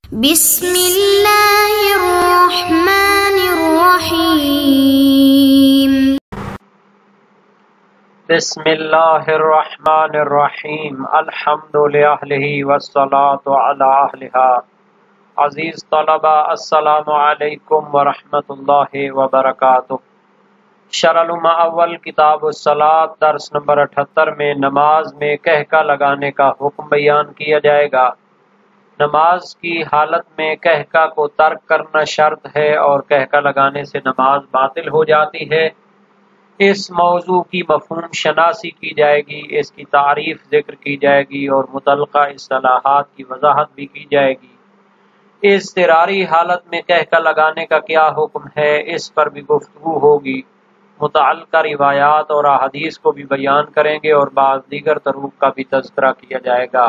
بسم اللہ الرحمن الرحیم بسم اللہ الرحمن الرحیم الحمد للہ والصلاة علی اہلہا۔ عزیز طلبہ السلام علیکم ورحمۃ اللہ وبرکاتہ۔ شرح العلوم اول کتاب الصلاۃ درس نمبر 78 میں نماز میں قہقہ لگانے کا حکم بیان کیا جائے گا۔ نماز کی حالت میں قہقہ کو ترک کرنا شرط ہے اور قہقہ لگانے سے نماز باطل ہو جاتی ہے۔ اس موضوع کی مفہوم شناسی کی جائے گی، اس کی تعریف ذکر کی جائے گی اور متعلقہ اصطلاحات کی وضاحت بھی کی جائے گی۔ اضطراری حالت میں قہقہ لگانے کا کیا حکم ہے، اس پر بھی گفتگو ہوگی۔ متعلقہ روایات اور احادیث کو بھی بیان کریں گے اور بعض دیگر طرق کا بھی تذکرہ کیا جائے گا۔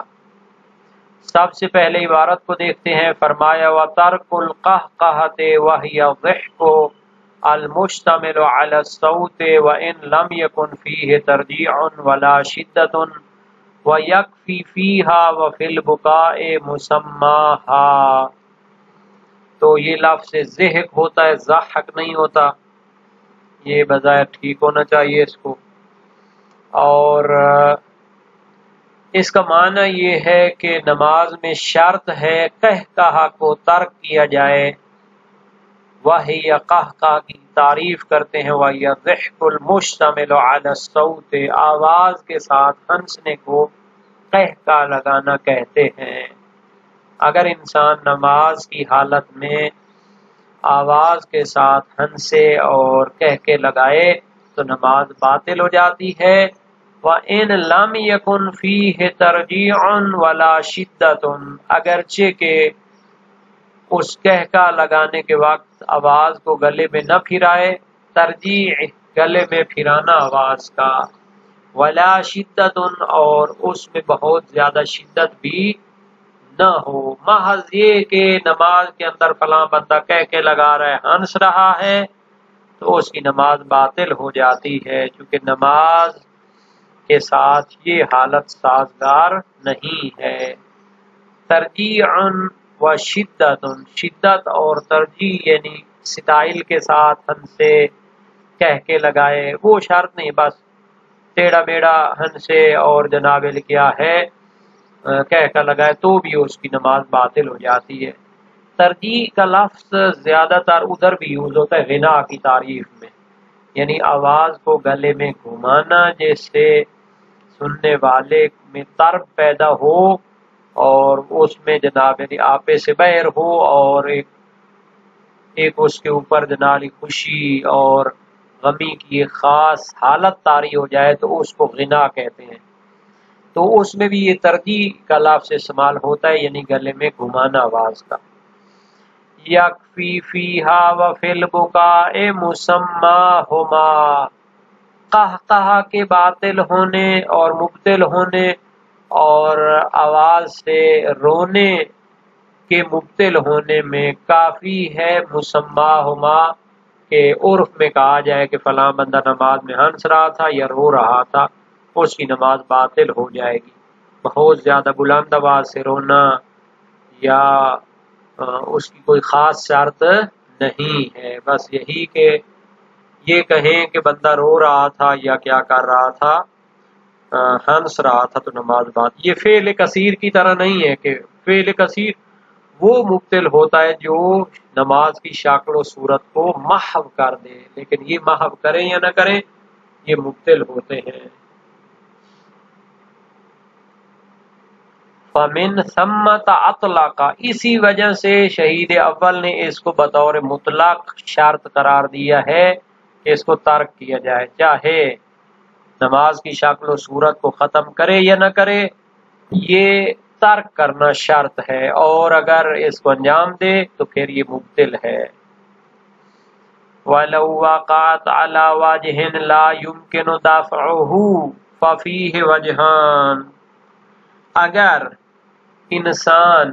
سب سے پہلے عبارت کو دیکھتے ہیں۔ فرمایا وَتَرْكُ الْقَهْقَهَةِ وَهِيَ الضِّحْكُ الْمُشْتَمِلُ عَلَى الصَّوْتِ وَإِنْ لَمْ يَكُنْ فِيهِ تَرْجِيعٌ وَلَا شِدَّةٌ وَيَكْفِي فِيهَا وَفِي الْبُكَاءِ مُسَمَّاهَا۔ تو یہ لفظ ضحک ہوتا ہے، ضحک نہیں ہوتا، یہ بظاہر ٹھیک ہونا چاہیے اس کو۔ اور اس کا معنی یہ ہے کہ نماز میں شرط ہے قہقہ کو ترک کیا جائے۔ وہی قہقہ کی تعریف کرتے ہیں، وہی الضحک المشتمل علی الصوت، آواز کے ساتھ ہنسنے کو قہقہ لگانا کہتے ہیں۔ اگر انسان نماز کی حالت میں آواز کے ساتھ ہنسے اور قہقے لگائے تو نماز باطل ہو جاتی ہے۔ وَإِن لَمْ يَكُنْ فِيهِ تَرْجِيعٌ وَلَا شِدَّةٌ، اگرچہ کہ اس قہقہ لگانے کے وقت آواز کو گلے میں نہ پھرائے، ترجیع گلے میں پھرانا آواز کا، ولا شدت اور اس میں بہت زیادہ شدت بھی نہ ہو، محض یہ کہ نماز کے اندر فلاں بندہ قہقے لگا رہا ہے، ہنس رہا ہے، تو اس کی نماز باطل ہو جاتی ہے، چونکہ نماز کے ساتھ یہ حالت سازگار نہیں ہے۔ ترجیع و شدت، شدت اور ترجیع یعنی سٹائل کے ساتھ ہنسے قہقے لگائے، وہ شرط نہیں، بس ٹیڑھا میڑا ہنسے اور جناب کیا ہے قہقہ لگائے تو بھی اس کی نماز باطل ہو جاتی ہے۔ ترجیع کا لفظ زیادہ تر ادھر بھی یوز ہوتا ہے غنا کی تعریف میں، یعنی آواز کو گلے میں گھمانا جس سے سننے والے میں طرب پیدا ہو اور اس میں جناب آپے سے بہر ہو اور ایک اس کے اوپر جناب خوشی اور غمی کی ایک خاص حالت طاری ہو جائے تو اس کو غنا کہتے ہیں۔ تو اس میں بھی یہ ترجیع کا لفظ استعمال ہوتا ہے، یعنی گلے میں گھمانا آواز کا۔ یکفی فیہا وفی البکاء مسماہما، قہقہ کے باطل ہونے اور مبطل ہونے اور آواز سے رونے کے مبطل ہونے میں کافی ہے مسماہما کہ عرف میں کہا جائے کہ فلاں بندہ نماز میں ہنس رہا تھا یا رو رہا تھا، اس کی نماز باطل ہو جائے گی۔ بہت زیادہ بلند آواز سے رونا یا اس کی کوئی خاص شرط نہیں ہے، بس یہی کہ یہ کہیں کہ بندہ رو رہا تھا یا کیا کر رہا تھا، ہنس رہا تھا تو نماز باطل۔ یہ فعل کثیر کی طرح نہیں ہے کہ فعل کثیر وہ مبطل ہوتا ہے جو نماز کی شکل و صورت کو محو کر دے، لیکن یہ محو کریں یا نہ کریں یہ مبطل ہوتے ہیں۔ فَمِن ثَمَّ أَطْلَقَ، اسی وجہ سے شہید اول نے اس کو بطور مطلق شرط قرار دیا ہے کہ اس کو ترک کیا جائے، چاہے نماز کی شکل و صورت کو ختم کرے یا نہ کرے، یہ ترک کرنا شرط ہے، اور اگر اس کو انجام دے تو پھر یہ مبطل ہے۔ وَلَوْ وَقَعَتْ عَلَى وَجْهٍ لَا يُمْكِنُ دَفْعُهُ فَفِيهِ وَجْهَانِ، اگر انسان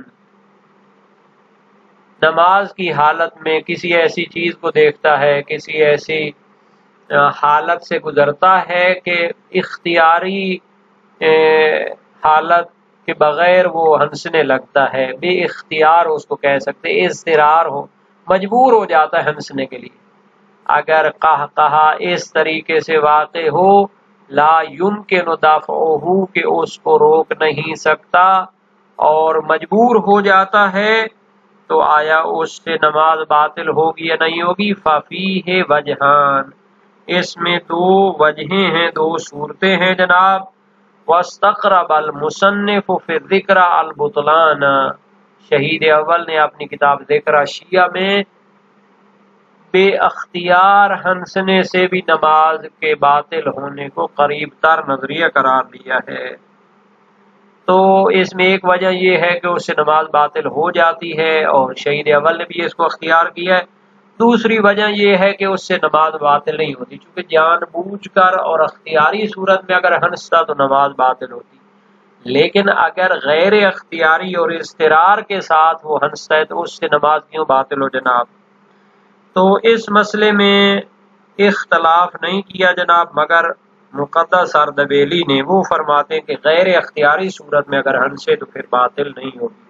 نماز کی حالت میں کسی ایسی چیز کو دیکھتا ہے، کسی ایسی حالت سے گزرتا ہے کہ اختیاری حالت کہ بغیر وہ ہنسنے لگتا ہے، بے اختیار اس کو کہہ سکتے، اضطرار ہو، مجبور ہو جاتا ہے ہنسنے کے لیے۔ اگر قہقہا اس طریقے سے واقع ہو لا یمکن دفعہ کہ اس کو روک نہیں سکتا اور مجبور ہو جاتا ہے، تو آیا اس سے نماز باطل ہوگی یا نہیں ہوگی؟ ففیہ وجہان، اس میں دو وجہیں ہیں، دو صورتیں ہیں جناب۔ واستقرب المصنف فی الذکر البطلان، شہید اول نے اپنی کتاب ذکر شیعہ میں بے اختیار ہنسنے سے بھی نماز کے باطل ہونے کو قریب تر نظریہ قرار دیا ہے۔ تو اس میں ایک وجہ یہ ہے کہ اس سے نماز باطل ہو جاتی ہے، اور شہید اول نے بھی اس کو اختیار کیا ہے۔ دوسری وجہ یہ ہے کہ اس سے نماز باطل نہیں ہوتی، چونکہ جان بوجھ کر اور اختیاری صورت میں اگر ہنستا تو نماز باطل ہوتی، لیکن اگر غیر اختیاری اور اضطرار کے ساتھ وہ ہنستا ہے تو اس سے نماز کیوں باطل ہو جناب؟ تو اس مسئلے میں اختلاف نہیں کیا جناب، مگر مقدس اردبیلی نے، وہ فرماتے ہیں کہ غیر اختیاری صورت میں اگر ہنسے تو پھر باطل نہیں ہوگی۔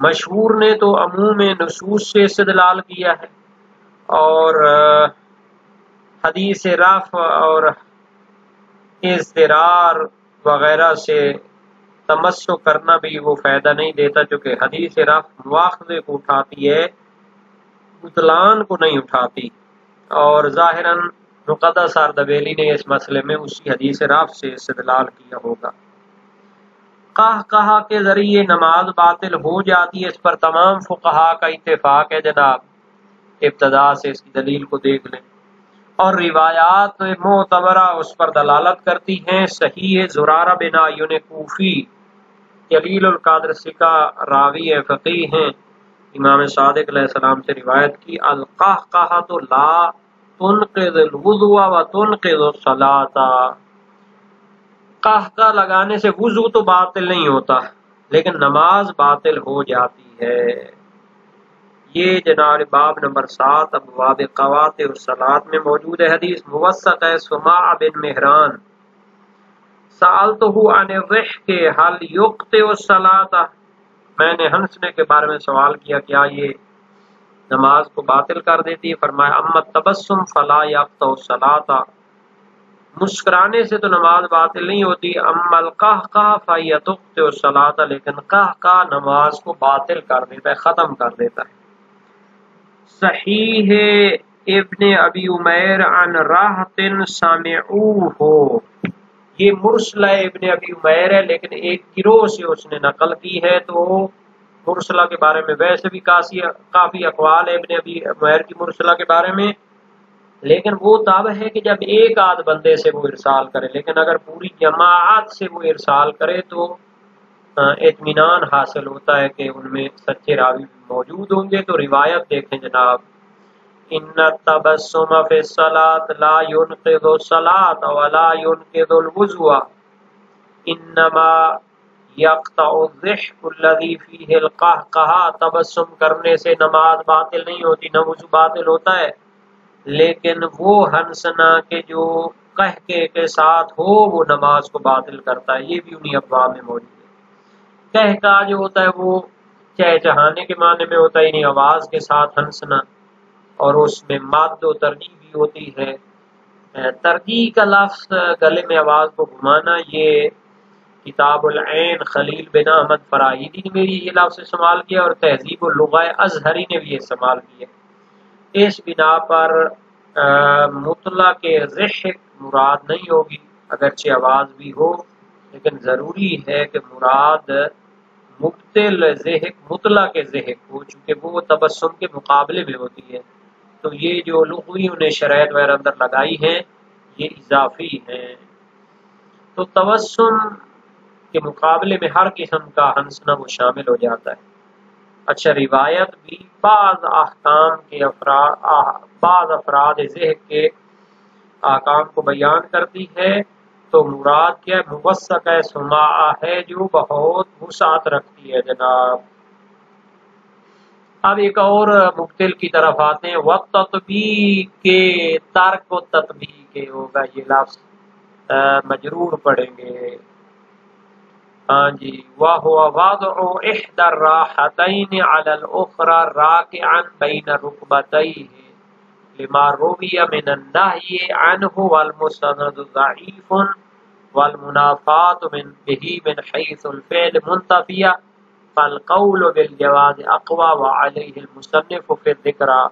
مشہور نے تو عموم نصوص سے استدلال کیا ہے، اور حدیث رفع اور اضطرار وغیرہ سے تمسک کرنا بھی وہ فائدہ نہیں دیتا، چونکہ حدیث رفع مواخذے کو اٹھاتی ہے، بطلان کو نہیں اٹھاتی، اور ظاہراً مقدس اردبیلی نے اس مسئلے میں اسی حدیث رفع سے استدلال کیا ہوگا۔ قہقہا کے ذریعے نماز باطل ہو جاتی ہے، اس پر تمام فقہا کا اتفاق ہے جناب، ابتدا سے اس کی دلیل کو دیکھ لیں، اور روایات معتبرہ اس پر دلالت کرتی ہیں۔ صحیح زرارہ بن عیون کوفی جلیل القدر ثقہ راوی فقیہ ہیں، امام صادق علیہ السلام سے روایت کی، القہقہۃ لا تنقض الوضوء وتنقض الصلاۃ، قہقہ لگانے سے وضو تو باطل نہیں ہوتا لیکن نماز باطل ہو جاتی ہے۔ یہ جناب باب نمبر 7 ابواب قواطع الصلاۃ میں موجود ہے، حدیث موثق ہے۔ سماع بن مہران سألتہ عن الضحک هل یقطع الصلاۃ، میں نے ہنسنے کے بارے میں سوال کیا، کیا یہ نماز کو باطل کر دیتی ہے؟ فرمایا اما التبسم فلا یقطع الصلاۃ، مسکرانے سے تو نماز باطل نہیں ہوتی، اما القہقہ فہی تقطع الصلاۃ، لیکن قہقہ نماز کو باطل کر دیتا ہے، ختم کر دیتا ہے۔ صحیح ابن ابی عمیر عن راحت سمعوہ، یہ مرسلہ ابن ابی عمیر ہے لیکن ایک گروہ سے اس نے نقل کی ہے، تو مرسلہ کے بارے میں ویسے بھی کافی اقوال ہے ابن ابی عمیر کی مرسلہ کے بارے میں، لیکن وہ تب ہے کہ جب ایک آدھ بندے سے وہ ارسال کرے، لیکن اگر پوری جماعت سے وہ ارسال کرے تو اطمینان حاصل ہوتا ہے کہ ان میں سچے راوی موجود ہوں گے۔ تو روایت دیکھیں جناب، ان التبسم فی الصلاۃ لا ينقض الصلاۃ ولا ينقض الوضوء انما یقطع الضحک الذی فیہ القہقہۃ، تبسم کرنے سے نماز باطل نہیں ہوتی، نہ وضو باطل ہوتا ہے، لیکن وہ ہنسنا کہ جو قہقہے کے ساتھ ہو وہ نماز کو باطل کرتا ہے، یہ بھی انہی ابواب میں موجود ہے۔ قہقہا جو ہوتا ہے وہ چہچہانے کے معنی میں ہوتا ہے، یعنی آواز کے ساتھ ہنسنا، اور اس میں مد و ترجیح بھی ہوتی ہے۔ ترجیح کا لفظ گلے میں آواز کو گھمانا، یہ کتاب العین خلیل بن احمد فرائیدی نے بھی یہ لفظ استعمال کیا، اور تہذیب اللغہ ازہری نے بھی یہ استعمال کیا۔ اس بنا پر مطلق ضحک مراد نہیں ہوگی، اگرچہ آواز بھی ہو، لیکن ضروری ہے کہ مراد مبطل ضحک مطلق ضحک ہو، چونکہ وہ تبسم کے مقابلے میں ہوتی ہے۔ تو یہ جو لغویوں نے شرائط وغیرہ اندر لگائی ہیں یہ اضافی ہیں، تو تبسم کے مقابلے میں ہر قسم کا ہنسنا وہ شامل ہو جاتا ہے۔ اچھا، روایت بھی بعض احکام کے بعض افراد ذہن کے احکام کو بیان کرتی ہے، تو مراد کیا ہے؟ موثق ہے، سماع ہے جو بہت وسعت رکھتی ہے جناب۔ اب ایک اور مبطل کی طرف آتے ہیں، وقت تطبیق کے ترک و تطبیق کے ہوگا، یہ لفظ مجرور پڑھیں گے، ہاں جی، وَهُوَ وَضْعُ إِحْدَى الرَّاحَتَيْنِ عَلَى الْأُخْرَى رَاكِعًا بَيْنَ رُكْبَتَيْهِ لِمَا رُوِيَ مِنَ النَّهْيِ عَنْهُ وَالْمُسْتَنَدُ ضَعِيفٌ وَالْمُنَافَاةُ بِهِ مِنْ حَيْثُ الْفِعْلِ مُنْتَفِيَةٌ فَالْقَوْلُ بِالْجَوَازِ أَقْوَى وَعَلَيْهِ الْمُصَنِّفُ فِي الذِّكْرَى۔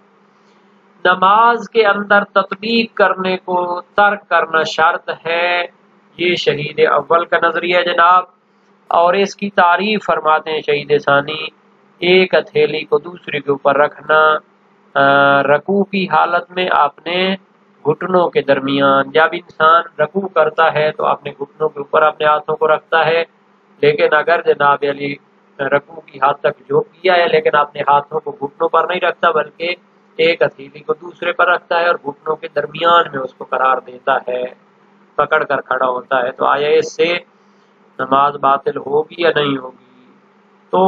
نماز کے اندر تطبیق کرنے کو ترک کرنا شرط ہے، یہ شہید اول کا نظریہ جناب، اور اس کی تعریف فرماتے ہیں شہید ثانی، ایک ہتھیلی کو دوسرے کے اوپر رکھنا رکوع کی حالت میں اپنے گھٹنوں کے درمیان۔ جب انسان رکوع کرتا ہے تو اپنے گھٹنوں کے اوپر اپنے ہاتھوں کو رکھتا ہے، لیکن اگر جناب علی رکوع کی حد تک جھک کیا ہے لیکن اپنے ہاتھوں کو گھٹنوں پر نہیں رکھتا بلکہ ایک ہتھیلی کو دوسرے پر رکھتا ہے اور گھٹنوں کے درمیان میں اس کو قرار دیتا ہے، پکڑ کر کھڑا ہوتا ہے، تو آیا اس سے نماز باطل ہوگی یا نہیں ہوگی؟ تو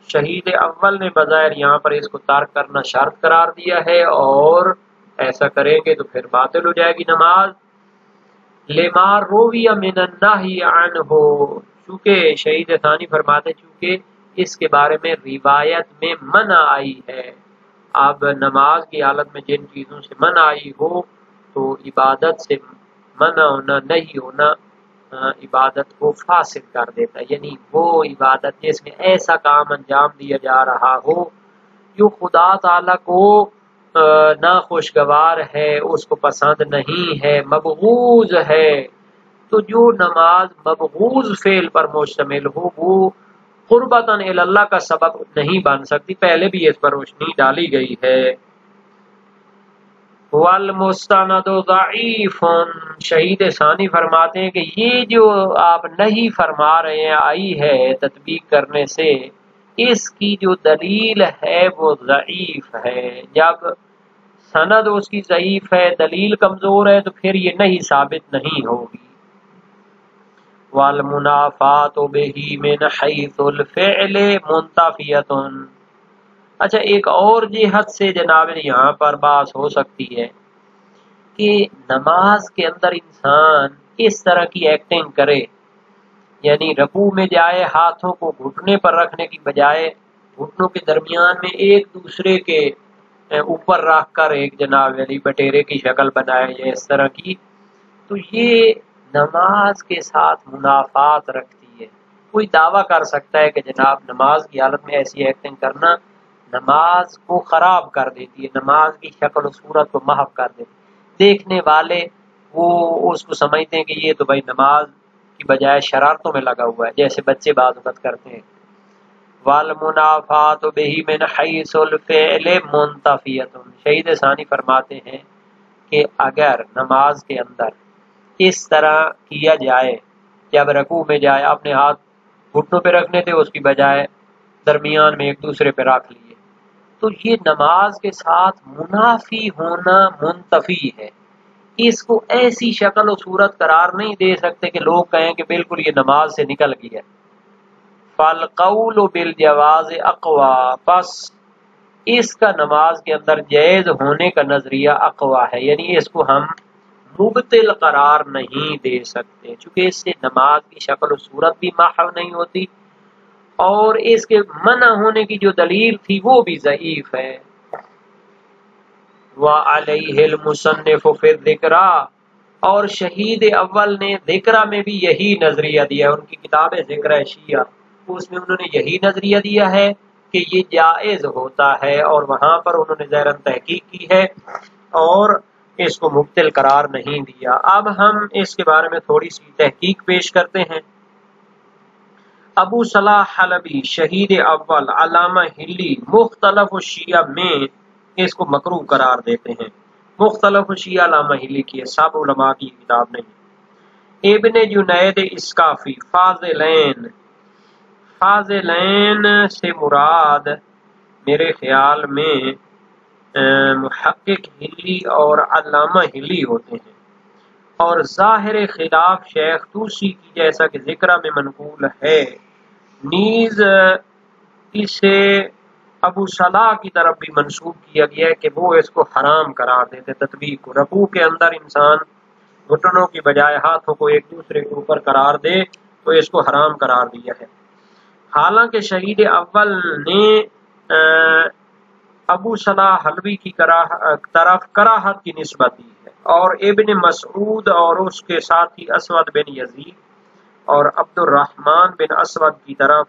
شہید اول نے بظاہر یہاں پر اس کو ترک کرنا شرط قرار دیا ہے، اور ایسا کریں گے تو پھر باطل ہو جائے گی نماز۔ لما روی من النہی عنہ، چونکہ شہید ثانی فرماتے چونکہ اس کے بارے میں روایت میں منع آئی ہے۔ اب نماز کی حالت میں جن چیزوں سے منع آئی ہو تو عبادت سے منع ہونا، نہیں ہونا عبادت کو فاسد کر دیتا ہے، یعنی وہ عبادت جس میں ایسا کام انجام دیا جا رہا ہو جو خدا تعالی کو ناخوشگوار ہے، اس کو پسند نہیں ہے، مبغوض ہے، تو جو نماز مبغوض فعل پر مشتمل ہو وہ قربتاً الی اللہ کا سبب نہیں بن سکتی، پہلے بھی اس پر روشنی ڈالی گئی ہے۔ والمستند ضعیف، شہید ثانی فرماتے ہیں کہ یہ جو آپ نہیں فرما رہے ہیں آئی ہے تطبیق کرنے سے، اس کی جو دلیل ہے وہ ضعیف ہے۔ جب سند اس کی ضعیف ہے، دلیل کمزور ہے، تو پھر یہ نہیں ثابت نہیں ہوگی۔ والمنافات به من حیث الفعل منتفیۃ، اچھا ایک اور جہت سے جناب یہاں پر بات ہو سکتی ہے کہ نماز کے اندر انسان اس طرح کی ایکٹنگ کرے، یعنی رکوع میں جائے ہاتھوں کو گھٹنے پر رکھنے کی بجائے گھٹنوں کے درمیان میں ایک دوسرے کے اوپر رکھ کر ایک جناب علی بٹیرے کی شکل بنائے یا اس طرح کی، تو یہ نماز کے ساتھ منافات رکھتی ہے۔ کوئی دعویٰ کر سکتا ہے کہ جناب نماز کی حالت میں ایسی ایکٹنگ کرنا نماز کو خراب کر دیتی ہے، نماز کی شکل و صورت کو محو کر دیتی ہے، دیکھنے والے وہ اس کو سمجھتے ہیں کہ یہ تو بھائی نماز کی بجائے شرارتوں میں لگا ہوا ہے، جیسے بچے بعض وقت کرتے ہیں۔ والمنافات به من حیث الفعل منتفیۃ، شہید ثانی فرماتے ہیں کہ اگر نماز کے اندر اس طرح کیا جائے، جب رکوع میں جائے اپنے ہاتھ گھٹنوں پہ رکھنے تھے اس کی بجائے درمیان میں ایک دوسرے پہ رکھ لیے، تو یہ نماز کے ساتھ منافی ہونا منتفی ہے، اس کو ایسی شکل و صورت قرار نہیں دے سکتے کہ لوگ کہیں کہ بالکل یہ نماز سے نکل گیا۔ فالقول بالجواز اقوا، پس اس کا نماز کے اندر جائز ہونے کا نظریہ اقوا ہے، یعنی اس کو ہم مبطل قرار نہیں دے سکتے، چونکہ اس سے نماز کی شکل و صورت بھی محو نہیں ہوتی اور اس کے منع ہونے کی جو دلیل تھی وہ بھی ضعیف ہے۔ وعلیہ المصنف فی الذکرہ، اور شہید اول نے ذکرہ میں بھی یہی نظریہ دیا، ان کی کتاب ذکرہ شیعہ، اس میں انہوں نے یہی نظریہ دیا ہے کہ یہ جائز ہوتا ہے، اور وہاں پر انہوں نے ظاہراً تحقیق کی ہے اور اس کو مبطل قرار نہیں دیا۔ اب ہم اس کے بارے میں تھوڑی سی تحقیق پیش کرتے ہیں۔ ابو صلاح حلبی شہید اول علامہ ہلی مختلف الشیعہ میں اس کو مکروہ قرار دیتے ہیں، مختلف الشیعہ علامہ ہلی کی ہے، سب علماء کی کتاب نہیں۔ ابن جنید اسکافی فاضلین، فاضلین سے مراد میرے خیال میں محقق ہلی اور علامہ ہلی ہوتے ہیں، اور ظاہر خلاف شیخ توسی کی جیسا کہ ذکرہ میں منقول ہے، نیز اسے ابو صلاح کی طرف بھی منسوب کیا گیا ہے کہ وہ اس کو حرام قرار دیتے تطبیق کو۔ رکوع کے اندر انسان گھٹنوں کی بجائے ہاتھوں کو ایک دوسرے کے اوپر قرار دے تو تو اس کو حرام قرار دیا ہے۔ حالانکہ شہید اول نے ابو صلاح حلوی کی طرف کراہت کی نسبت دی ہے، اور ابن مسعود اور اس کے ساتھی اسود بن یزید اور عبد الرحمن بن اسود کی طرف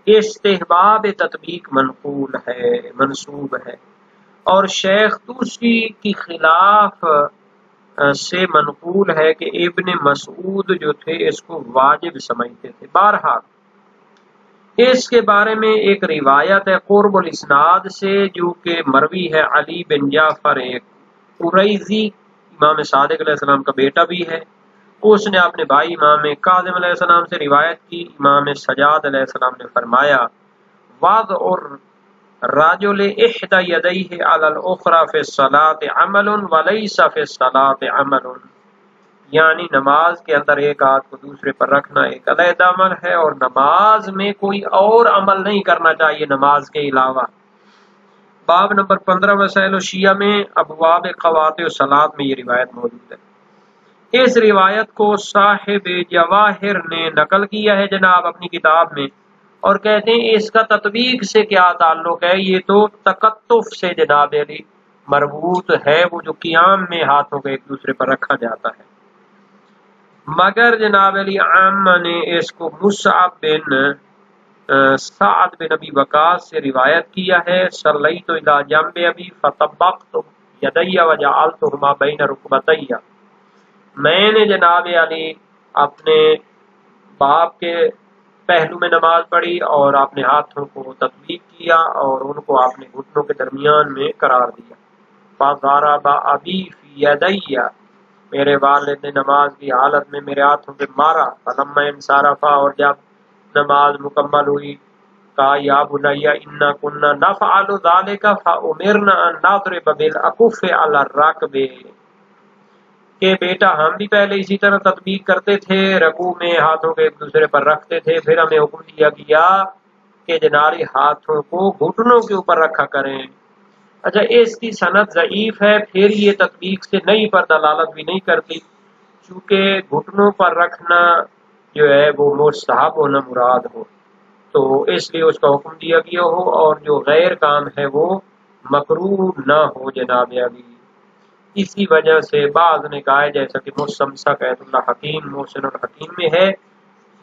استحباب تطبیق منسوب ہے، اور شیخ توسی کی خلاف سے منقول ہے کہ ابن مسعود جو تھے اس کو واجب سمجھتے تھے۔ بہرحال اس کے بارے میں ایک روایت ہے قرب الاسناد سے جو کہ مروی ہے علی بن جعفر قریظی، امام صادق علیہ السلام کا بیٹا بھی ہے۔ اس نے اپنے بھائی امام کاظم علیہ السلام سے روایت کی، امام سجاد علیہ السلام نے فرمایا وضع الرجل احدى يديه على الاخرى في الصلاة عمل وليس في الصلاة عمل، یعنی نماز کے اندر ایک ہاتھ کو دوسرے پر رکھنا ایک علیحدہ عمل ہے، اور نماز میں کوئی اور عمل نہیں کرنا چاہیے نماز کے علاوہ۔ باب نمبر 15 مسائل الشیعہ میں ابواب قواطع الصلاۃ میں یہ روایت موجود ہے۔ اس روایت کو صاحب جواہر نے نقل کیا ہے جناب اپنی کتاب میں، اور کہتے ہیں اس کا تطبیق سے کیا تعلق ہے، یہ تو تکتف سے جناب علی مربوط ہے، وہ جو قیام میں ہاتھوں کو ایک دوسرے پر رکھا جاتا ہے۔ مگر جناب علی عامہ نے اس کو مصعب بن سعد بن ابی وقاص سے روایت کیا ہے، صلیت الی جنب ابی فطبقت یدی وجعلتهما بین رکبتی، میں نے جناب علی اپنے باپ کے پہلو میں نماز پڑھی اور اپنے ہاتھوں کو تطبیق کیا اور ان کو اپنے گھٹنوں کے درمیان میں قرار دیا۔ فضرب ابی فی یدی، میرے والد نے نماز کی حالت میں میرے ہاتھوں پہ مارا۔ فلما انصرف، اور جب نماز مکمل ہوئی کہا یا بنی انا کنا نفعل ذلک فامرنا ان نضرب بالاکف علی الرکب، کہ بیٹا ہم بھی پہلے اسی طرح تطبیق کرتے تھے، رکوع میں ہاتھوں کو ایک دوسرے پر رکھتے تھے، پھر ہمیں حکم دیا گیا کہ جناری ہاتھوں کو گھٹنوں کے اوپر رکھا کریں۔ اچھا اس کی سند ضعیف ہے، پھر یہ تطبیق سے نہیں پر دلالت بھی نہیں کرتی، چونکہ گھٹنوں پر رکھنا جو ہے وہ مستحب ہونا مراد ہو، تو اس لیے اس کا حکم دیا گیا ہو، اور جو غیر کام ہے وہ مکروہ نہ ہو جناب علی۔ اسی وجہ سے بعض نے کہا ہے، جیسا کہ مستمسک ایت اللہ حکیم محسن الحکیم میں ہے،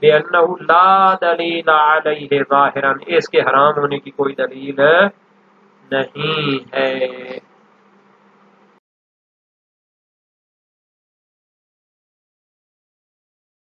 بِأَنَّهُ لَا دَلِيلَ عَلَيْهِ ظَاهِرًا، اس کے حرام ہونے کی کوئی دلیل نہیں ہے۔